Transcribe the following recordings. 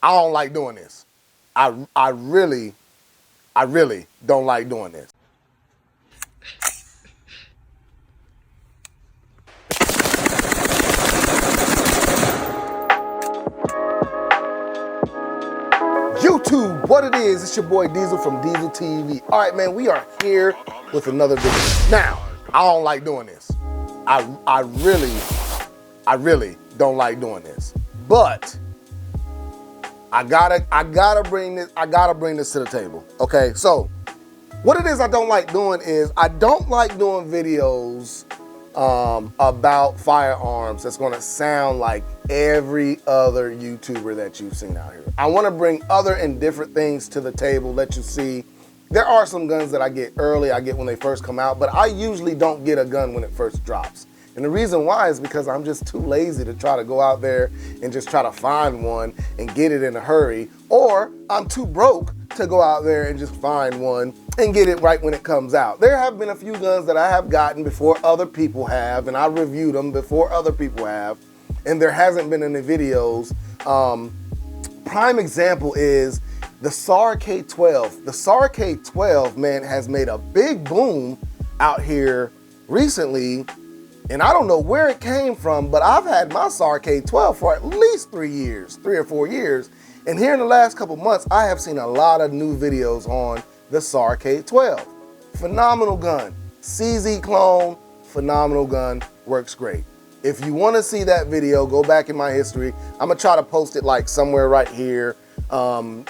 I don't like doing this. I really don't like doing this. YouTube, what it is, it's your boy Diesel from Dieseltv. All right, man, we are here with another video. Now, I don't like doing this. I really don't like doing this. But I gotta bring this to the table. Okay, so what it is I don't like doing is I don't like doing videos about firearms that's gonna sound like every other YouTuber that you've seen out here. I wanna bring other and different things to the table, let you see. There are some guns that I get early, I get when they first come out, but I usually don't get a gun when it first drops. And the reason why is because I'm just too lazy to try to go out there and just try to find one and get it in a hurry, or I'm too broke to go out there and just find one and get it right when it comes out. There have been a few guns that I have gotten before other people have, and I reviewed them before other people have, and there hasn't been any videos. Prime example is the SAR K12. The SAR K12, man, has made a big boom out here recently, and I don't know where it came from, but I've had my SAR K12 for at least 3 or 4 years. And here in the last couple months, I have seen a lot of new videos on the SAR K12. Phenomenal gun. CZ clone, phenomenal gun, works great. If you wanna see that video, go back in my history. I'm gonna try to post it like somewhere right here.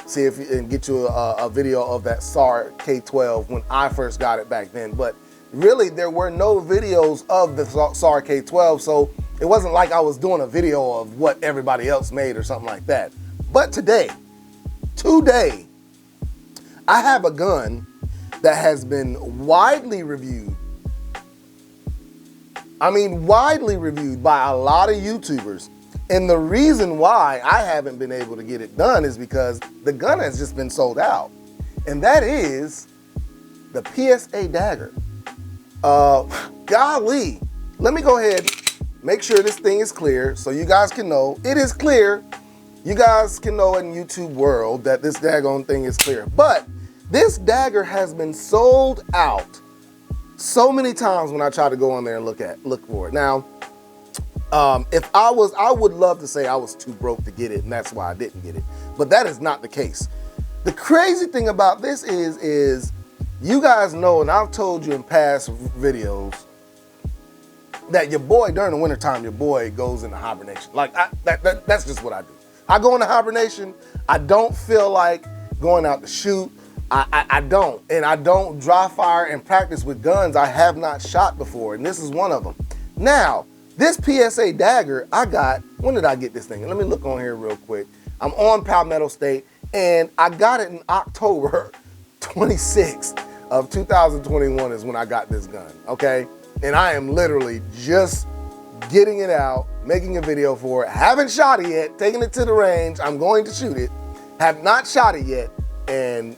See if you can get you a video of that SAR K12 when I first got it back then. But really, there were no videos of the SAR K12, so it wasn't like I was doing a video of what everybody else made or something like that. But today, I have a gun that has been widely reviewed. I mean, widely reviewed by a lot of YouTubers. And the reason why I haven't been able to get it done is because the gun has just been sold out. And that is the PSA Dagger. Golly, let me go ahead, make sure this thing is clear so you guys can know it is clear. You guys can know in YouTube world that this daggone thing is clear. But this dagger has been sold out so many times when I try to go on there and look for it. Now, if I would love to say I was too broke to get it and that's why I didn't get it. But that is not the case. The crazy thing about this is you guys know, and I've told you in past videos, that your boy, during the wintertime, your boy goes into hibernation. Like, that's just what I do. I go into hibernation. I don't feel like going out to shoot. I don't. And I don't dry fire and practice with guns I have not shot before, and this is one of them. Now, this PSA Dagger I got, when did I get this thing? Let me look on here real quick. I'm on Palmetto State, and I got it in October 26th of 2021 is when I got this gun, okay? And I am literally just getting it out, making a video for it. Haven't shot it yet, taking it to the range. I'm going to shoot it. Have not shot it yet, and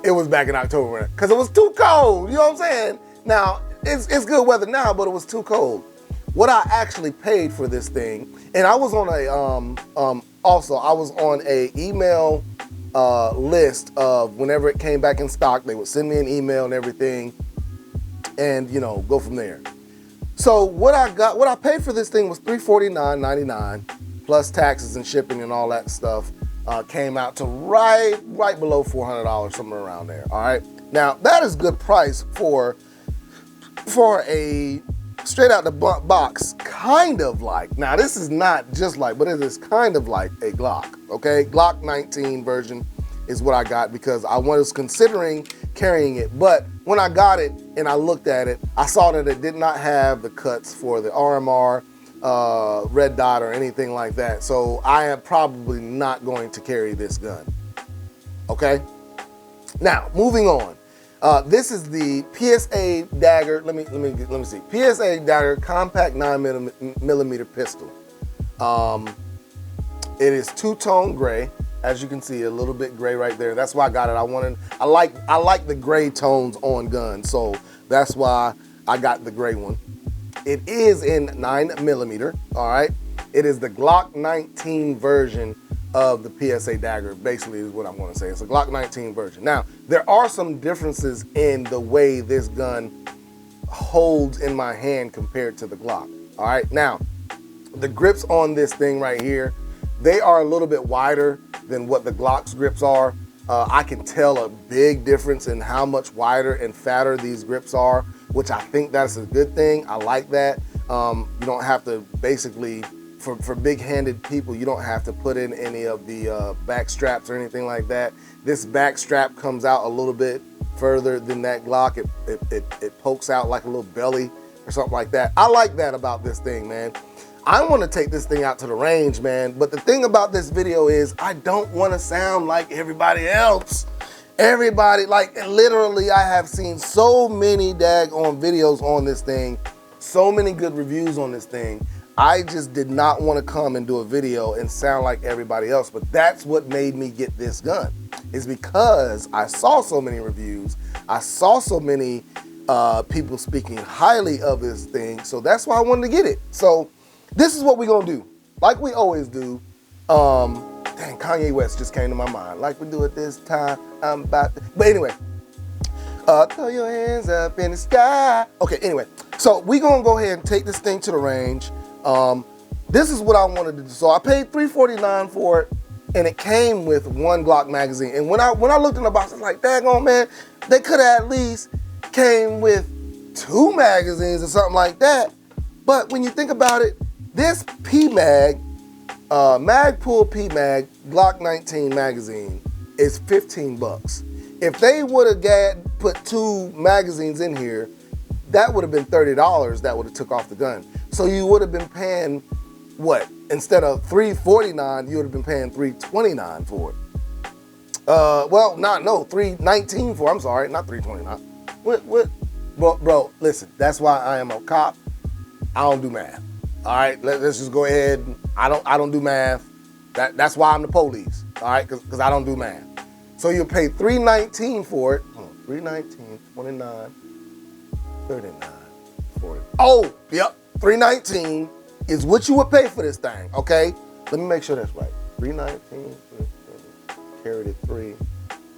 it was back in October because it was too cold, you know what I'm saying? Now, it's good weather now, but it was too cold. What I actually paid for this thing, and I was on a, also I was on a email list of whenever it came back in stock, they would send me an email and everything, and you know, go from there. So what I paid for this thing was $349.99 plus taxes and shipping and all that stuff. Came out to right below $400, somewhere around there. All right. Now that is good price for a straight out the box, kind of like. Now this is not just like, but it is kind of like a Glock. Okay, Glock 19 version is what I got because I was considering carrying it, but when I got it and I looked at it, I saw that it did not have the cuts for the RMR, red dot or anything like that. So I am probably not going to carry this gun. Okay. Now moving on. This is the PSA Dagger. Let me see. PSA Dagger compact 9mm pistol. It is two-tone gray, as you can see, a little bit gray right there. That's why I got it. I like the gray tones on guns, so that's why I got the gray one. It is in 9mm. All right. It is the Glock 19 version of the PSA Dagger, basically is what I'm gonna say. It's a Glock 19 version. Now, there are some differences in the way this gun holds in my hand compared to the Glock, all right? Now, the grips on this thing right here, they are a little bit wider than what the Glock's grips are. I can tell a big difference in how much wider and fatter these grips are, which I think that's a good thing. I like that. You don't have to basically, for big-handed people, you don't have to put in any of the back straps or anything like that. This back strap comes out a little bit further than that Glock. It pokes out like a little belly or something like that. I like that about this thing, man. I want to take this thing out to the range, man. But the thing about this video is I don't want to sound like everybody else. Everybody, like literally, I have seen so many daggone videos on this thing, so many good reviews on this thing. I just did not want to come and do a video and sound like everybody else. But that's what made me get this gun, is because I saw so many reviews. I saw so many people speaking highly of this thing. So that's why I wanted to get it. So this is what we're gonna do, like we always do. Dang, Kanye West just came to my mind. Like we do it this time, I'm about to. But anyway, throw your hands up in the sky. Okay, anyway, so we're gonna go ahead and take this thing to the range. This is what I wanted to do. So I paid $349 for it, and it came with one Glock magazine. And when I looked in the box, I was like, daggone, man, they could have at least came with 2 magazines or something like that. But when you think about it, this P-Mag, Magpul P-Mag Glock 19 magazine is 15 bucks. If they would have put 2 magazines in here, that would have been $30 that would have took off the gun. So you would have been paying, what? Instead of $349, you would have been paying $329 for it. Well, no, $319 for it. I'm sorry, not $329. What? Bro, listen, that's why I am a cop. I don't do math. All right, let's just go ahead. I don't do math. That's why I'm the police. All right, because I don't do math. So you pay $319 for it. $319, $29, $39, $40. Oh, yep, $319 is what you would pay for this thing. Okay, let me make sure that's right. $319, carried it 3.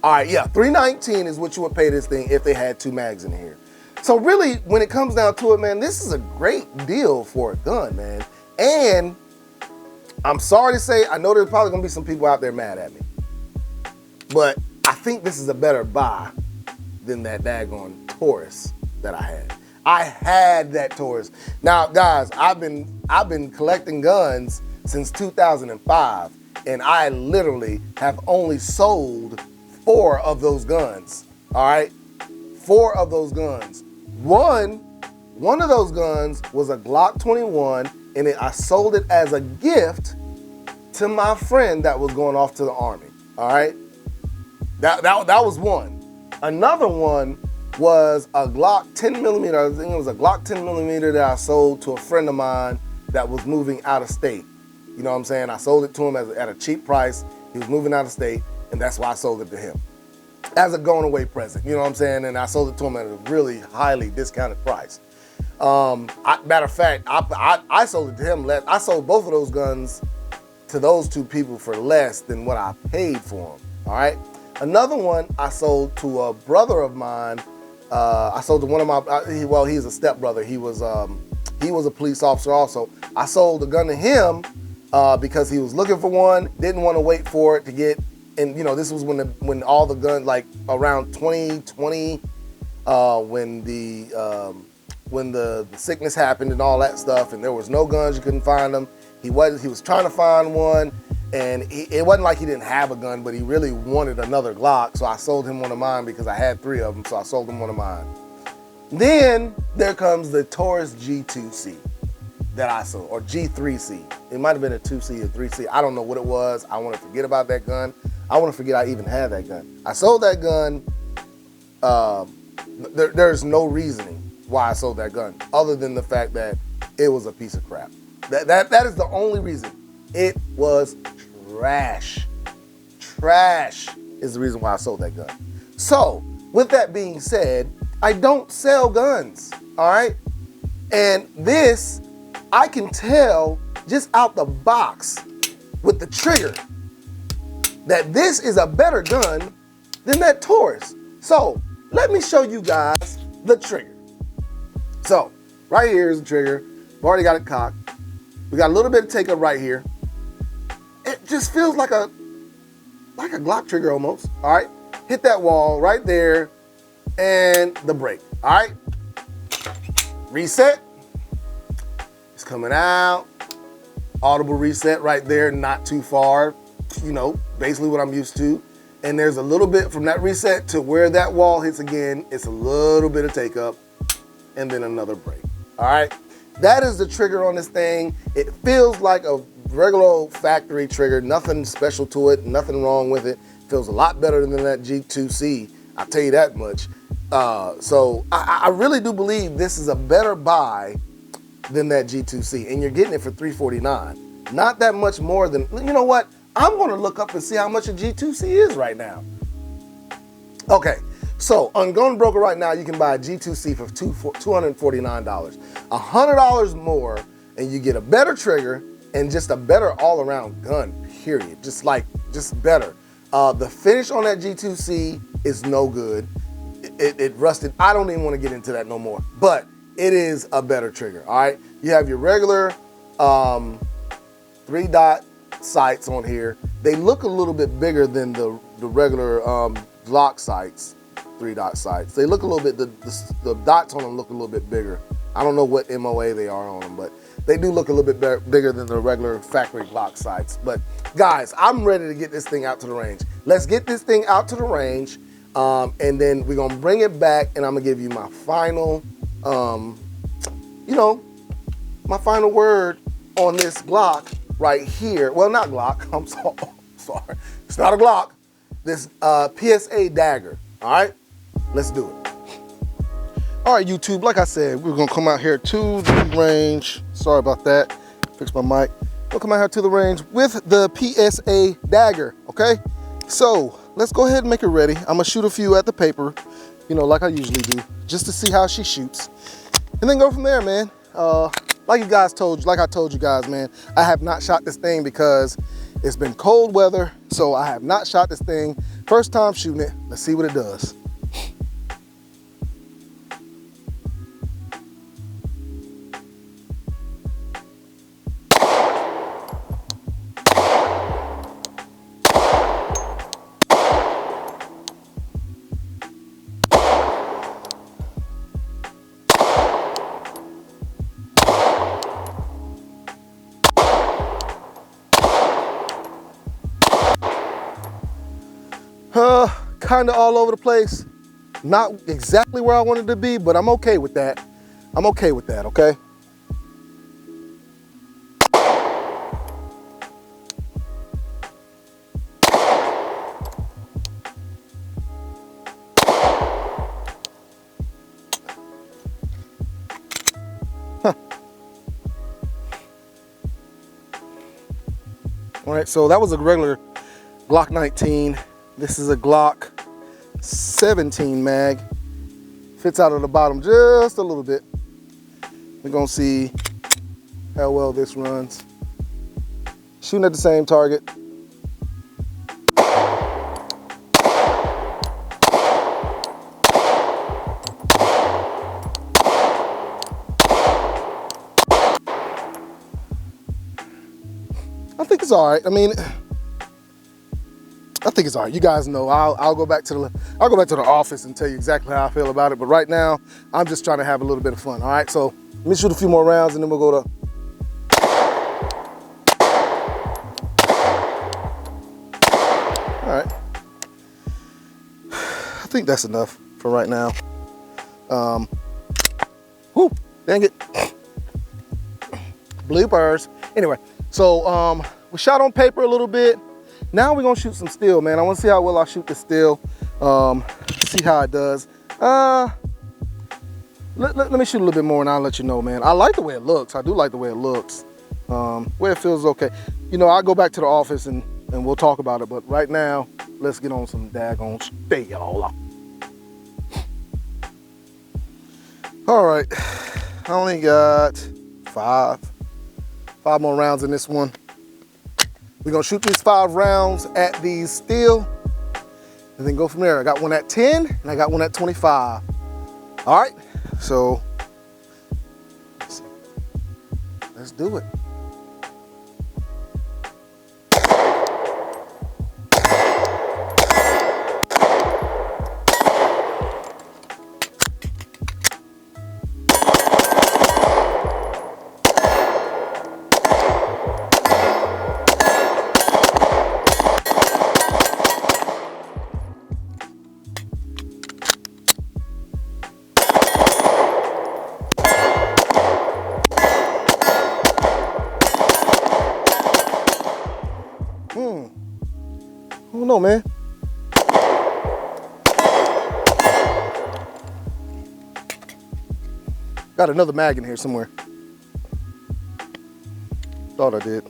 All right, yeah, $319 is what you would pay this thing if they had 2 mags in here. So really, when it comes down to it, man, this is a great deal for a gun, man. And I'm sorry to say, I know there's probably gonna be some people out there mad at me, but I think this is a better buy than that daggone Taurus that I had. I had that Taurus. Now, guys, I've been collecting guns since 2005, and I literally have only sold 4 of those guns. All right, 4 of those guns. One of those guns was a Glock 21, and I sold it as a gift to my friend that was going off to the Army. All right, that was one. Another one was a Glock 10 millimeter. I think it was a Glock 10 millimeter that I sold to a friend of mine that was moving out of state. You know what I'm saying? I sold it to him at a cheap price. He was moving out of state, and that's why I sold it to him as a going away present. You know what I'm saying? And I sold it to him at a really highly discounted price. Matter of fact, I sold it to him less. I sold both of those guns to those 2 people for less than what I paid for them. All right. Another one I sold to a brother of mine. I sold to one of my, well, he's a stepbrother. He was a police officer also. I sold a gun to him because he was looking for one, didn't want to wait for it to get, and you know, this was when all the guns, like around 2020, when the sickness happened and all that stuff, and there was no guns, you couldn't find them. He was trying to find one, and it wasn't like he didn't have a gun, but he really wanted another Glock, so I sold him one of mine because I had 3 of them, so I sold him one of mine. Then there comes the Taurus G2C that I sold, or G3C. It might have been a 2C or 3C. I don't know what it was. I want to forget about that gun. I want to forget I even had that gun. I sold that gun. There's no reasoning why I sold that gun other than the fact that it was a piece of crap. That is the only reason. It was trash. Trash is the reason why I sold that gun. So, with that being said, I don't sell guns, all right? And this, I can tell just out the box with the trigger that this is a better gun than that Taurus. So let me show you guys the trigger. So right here is the trigger. I've already got it cocked. We got a little bit of take up right here. It just feels like a Glock trigger almost. All right, hit that wall right there and the brake. All right, reset. It's coming out. Audible reset right there, not too far. You know, basically what I'm used to. And there's a little bit from that reset to where that wall hits again. It's a little bit of take up and then another brake. All right, that is the trigger on this thing. It feels like a regular old factory trigger, nothing special to it, nothing wrong with it. Feels a lot better than that G2C, I'll tell you that much. So I really do believe this is a better buy than that G2C, and you're getting it for $349. Not that much more than, you know what? I'm gonna look up and see how much a G2C is right now. Okay, so on Gun Broker right now, you can buy a G2C for $249. $100 more, and you get a better trigger and just a better all-around gun, period. Just better. The finish on that G2C is no good. It rusted. I don't even want to get into that no more, but it is a better trigger, all right? You have your regular 3-dot sights on here. They look a little bit bigger than the regular Glock sights, 3-dot sights. They look a little bit, the dots on them look a little bit bigger. I don't know what MOA they are on them, but they do look a little bit bigger than the regular factory Glock sights. But guys, I'm ready to get this thing out to the range. Let's get this thing out to the range, and then we're gonna bring it back, and I'm gonna give you my final, my final word on this Glock right here. Well, not Glock, I'm sorry. It's not a Glock. This PSA Dagger, all right? Let's do it. All right, YouTube, like I said, we're gonna come out here to the range. Sorry about that, fix my mic. We'll come out here to the range with the PSA Dagger, okay? So let's go ahead and make it ready. I'm gonna shoot a few at the paper, like I usually do, just to see how she shoots. And then go from there, man. Like I told you guys, man, I have not shot this thing because it's been cold weather, so I have not shot this thing. First time shooting it. Let's see what it does. Kind of all over the place. Not exactly where I wanted to be, but I'm okay with that. I'm okay with that, okay? Huh. All right, so that was a regular Glock 19. This is a Glock 17 mag. Fits out of the bottom just a little bit. We're gonna see how well this runs. Shooting at the same target. I think it's all right. I mean, I think it's all right. You guys know I'll go back to the office and tell you exactly how I feel about it. But right now, I'm just trying to have a little bit of fun. All right, so let me shoot a few more rounds and then we'll go to. All right. I think that's enough for right now. Whoo, dang it. Bloopers. Anyway, so we shot on paper a little bit. Now we're gonna shoot some steel, man. I wanna see how well I shoot the steel. See how it does. Let me shoot a little bit more and I'll let you know, man. I like the way it looks. I do like the way it looks. Where it feels okay. I'll go back to the office and we'll talk about it. But right now, let's get on some daggone steel. All right, I only got five more rounds in this one. We're gonna shoot these 5 rounds at these steel and then go from there. I got one at 10 and I got one at 25. All right, so let's do it. I don't know, man. Got another mag in here somewhere. Thought I did.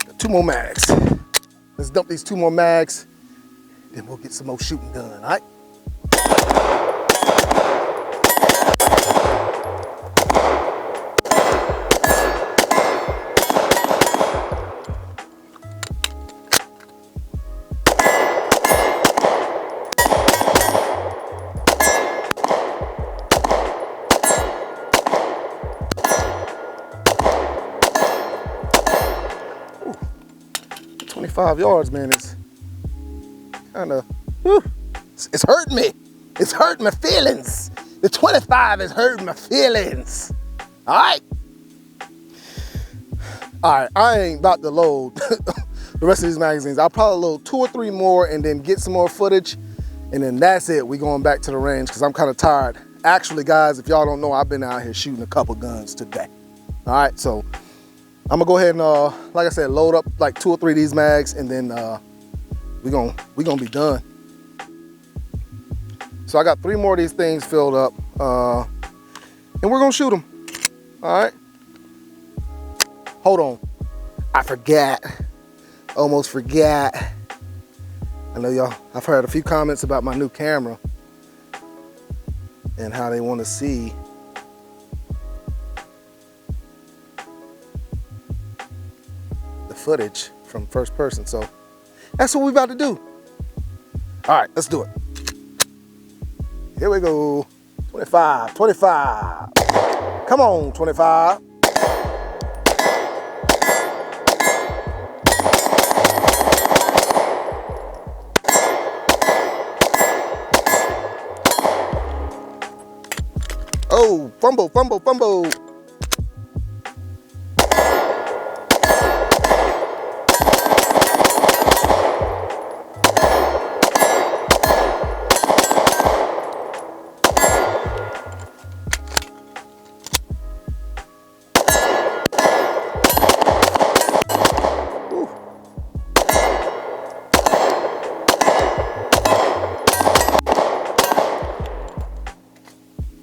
Got 2 more mags. Let's dump these 2 more mags, then we'll get some more shooting done, all right? Ooh, 25 yards, man, is kind of, it's hurting me. It's hurting my feelings. The 25 is hurting my feelings. All right. All right, I ain't about to load the rest of these magazines. I'll probably load 2 or 3 more and then get some more footage. And then that's it. We going back to the range because I'm kind of tired. Actually, guys, if y'all don't know, I've been out here shooting a couple guns today. All right, so I'm gonna go ahead and, like I said, load up like 2 or 3 of these mags and then we gonna be done. So I got 3 more of these things filled up and we're gonna shoot them, all right? Hold on, I forgot, almost forgot. I know y'all, I've heard a few comments about my new camera and how they wanna see the footage from first person. So that's what we're about to do. All right, let's do it. Here we go. 25, 25. Come on, 25. Oh, fumble, fumble, fumble.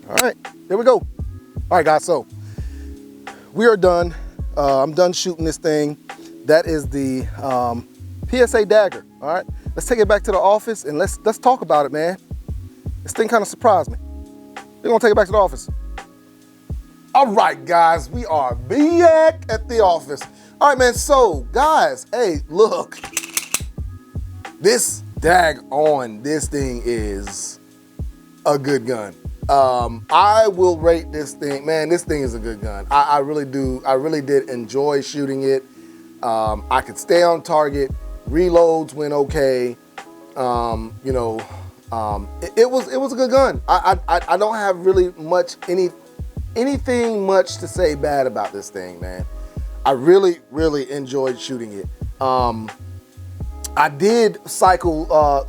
All right, there we go. All right, guys, so we are done. I'm done shooting this thing. That is the PSA Dagger, all right? Let's take it back to the office and let's talk about it, man. This thing kind of surprised me. We're gonna take it back to the office. All right, guys, we are back at the office. All right, man, so guys, hey, look. This this thing is a good gun. I will rate this thing, man, this thing is a good gun. I really do. I really did enjoy shooting it. I could stay on target. Reloads went okay. You know, it was a good gun. I don't have really much, anything much to say bad about this thing, man. I really, really enjoyed shooting it. I did cycle a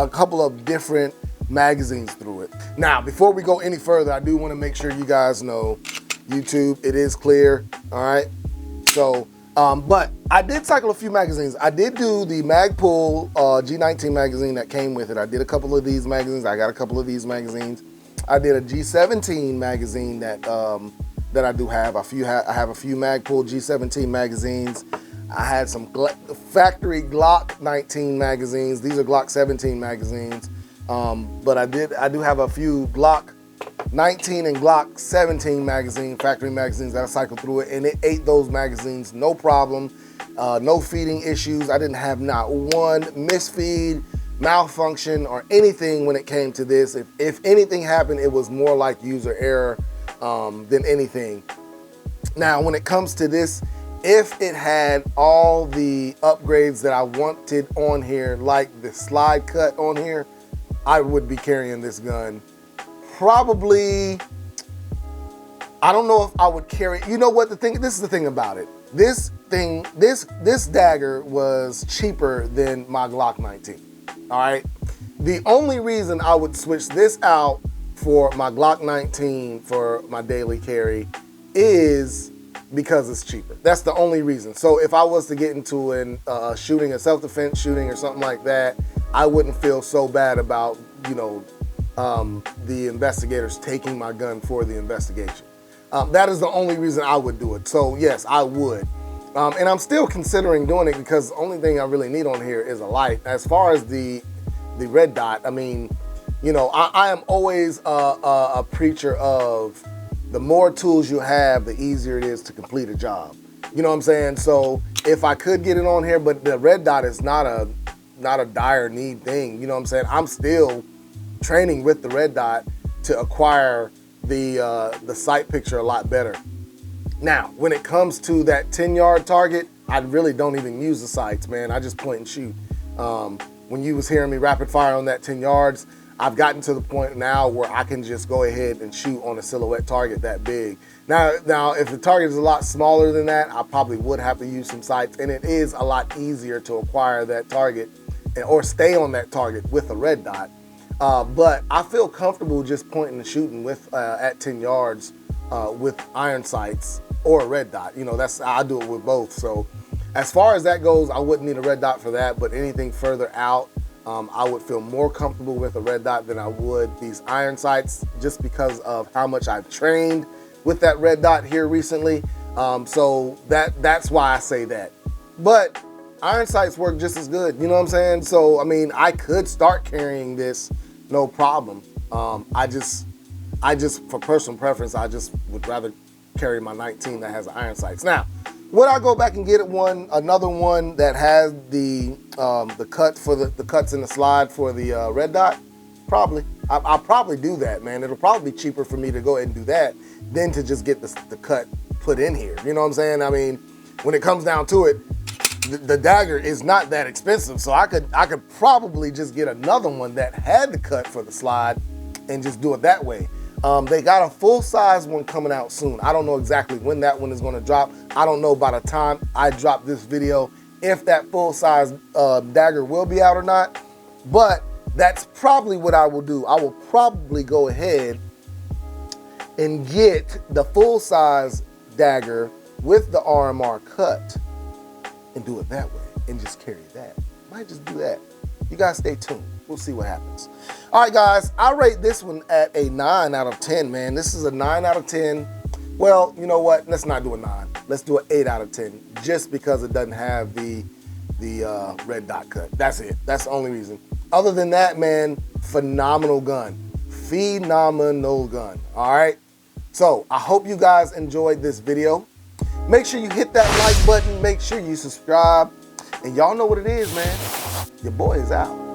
couple of different magazines through it. Now, before we go any further, I do want to make sure you guys know, YouTube, it is clear, all right? So, but I did cycle a few magazines. I did do the Magpul G19 magazine that came with it. I did a couple of these magazines. I got a couple of these magazines. I did a G17 magazine that that I do have. I have a few Magpul G17 magazines. I had some factory Glock 19 magazines. These are Glock 17 magazines. But I do have a few Glock 19 and Glock 17 magazine, factory magazines that I cycled through it, and it ate those magazines, no problem. No feeding issues. I didn't have not one misfeed, malfunction, or anything when it came to this. If anything happened, it was more like user error than anything. Now, when it comes to this, if it had all the upgrades that I wanted on here, like the slide cut on here, I would be carrying this gun. Probably, I don't know if I would carry, you know what, this is the thing about it. This dagger was cheaper than my Glock 19, all right? The only reason I would switch this out for my Glock 19 for my daily carry is because it's cheaper. That's the only reason. So if I was to get into a shooting, a self-defense shooting or something like that, I wouldn't feel so bad about, you know, the investigators taking my gun for the investigation. That is the only reason I would do it. So yes, I would. And I'm still considering doing it because the only thing I really need on here is a light. As far as the red dot, I mean, you know, I am always a preacher of the more tools you have, the easier it is to complete a job. You know what I'm saying? So if I could get it on here, but the red dot is not a dire need thing. You know what I'm saying? I'm still training with the red dot to acquire the sight picture a lot better. Now, when it comes to that 10-yard target, I really don't even use the sights, man. I just point and shoot. When you was hearing me rapid fire on that 10 yards, I've gotten to the point now where I can just go ahead and shoot on a silhouette target that big. Now, if the target is a lot smaller than that, I probably would have to use some sights, and it is a lot easier to acquire that target or stay on that target with a red dot. But I feel comfortable just pointing and shooting with at 10 yards with iron sights or a red dot. You know, I do it with both. So as far as that goes, I wouldn't need a red dot for that, but anything further out, I would feel more comfortable with a red dot than I would these iron sights, just because of how much I've trained with that red dot here recently. So that's why I say that. But iron sights work just as good, you know what I'm saying? So, I mean, I could start carrying this, no problem. I just, for personal preference, I just would rather carry my 19 that has iron sights. Now, would I go back and get another one that has the cut for the cuts in the slide for the red dot? Probably. I'll probably do that, man. It'll probably be cheaper for me to go ahead and do that than to just get the cut put in here. You know what I'm saying? I mean, when it comes down to it, the dagger is not that expensive, so I could probably just get another one that had the cut for the slide and just do it that way. They got a full-size one coming out soon. I don't know exactly when that one is going to drop. I don't know by the time I drop this video if that full-size dagger will be out or not, but that's probably what I will do. I will probably go ahead and get the full-size dagger with the RMR cut and do it that way and just carry that. Might just do that. You guys stay tuned. We'll see what happens. All right, guys, I rate this one at a 9 out of 10, man. This is a 9 out of 10. Well, you know what? Let's not do a 9. Let's do an 8 out of 10, just because it doesn't have the red dot cut. That's it. That's the only reason. Other than that, man, phenomenal gun. Phenomenal gun, all right? So I hope you guys enjoyed this video. Make sure you hit that like button. Make sure you subscribe. And y'all know what it is, man. Your boy is out.